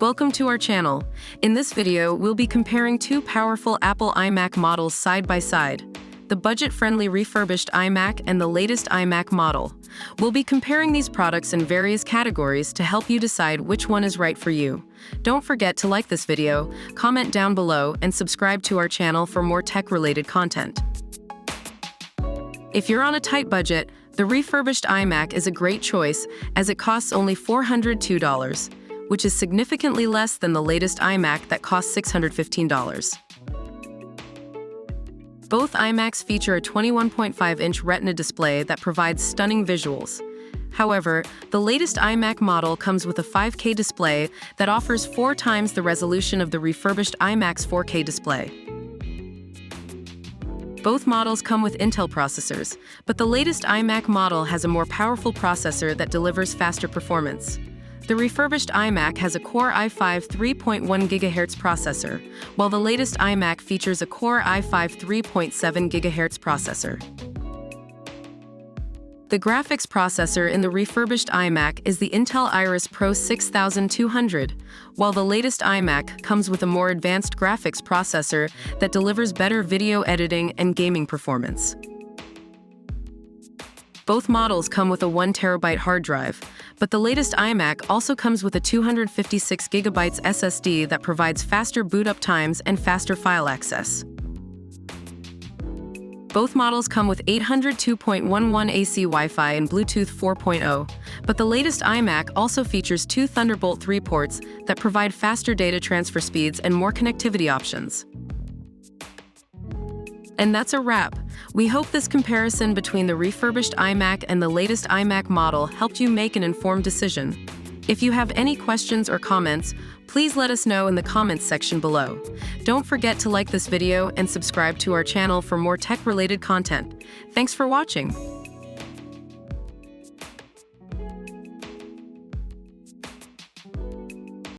Welcome to our channel. In this video, we'll be comparing two powerful Apple iMac models side by side, the budget-friendly refurbished iMac and the latest iMac model. We'll be comparing these products in various categories to help you decide which one is right for you. Don't forget to like this video, comment down below, and subscribe to our channel for more tech-related content. If you're on a tight budget, the refurbished iMac is a great choice as it costs only $402, which is significantly less than the latest iMac that costs $615. Both iMacs feature a 21.5-inch Retina display that provides stunning visuals. However, the latest iMac model comes with a 5K display that offers 4 times the resolution of the refurbished iMac's 4K display. Both models come with Intel processors, but the latest iMac model has a more powerful processor that delivers faster performance. The refurbished iMac has a Core i5 3.1 GHz processor, while the latest iMac features a Core i5 3.7 GHz processor. The graphics processor in the refurbished iMac is the Intel Iris Pro 6200, while the latest iMac comes with a more advanced graphics processor that delivers better video editing and gaming performance. Both models come with a 1 TB hard drive, but the latest iMac also comes with a 256 GB SSD that provides faster boot-up times and faster file access. Both models come with 802.11 AC Wi-Fi and Bluetooth 4.0, but the latest iMac also features 2 Thunderbolt 3 ports that provide faster data transfer speeds and more connectivity options. And that's a wrap. We hope this comparison between the refurbished iMac and the latest iMac model helped you make an informed decision. If you have any questions or comments, please let us know in the comments section below. Don't forget to like this video and subscribe to our channel for more tech-related content. Thanks for watching.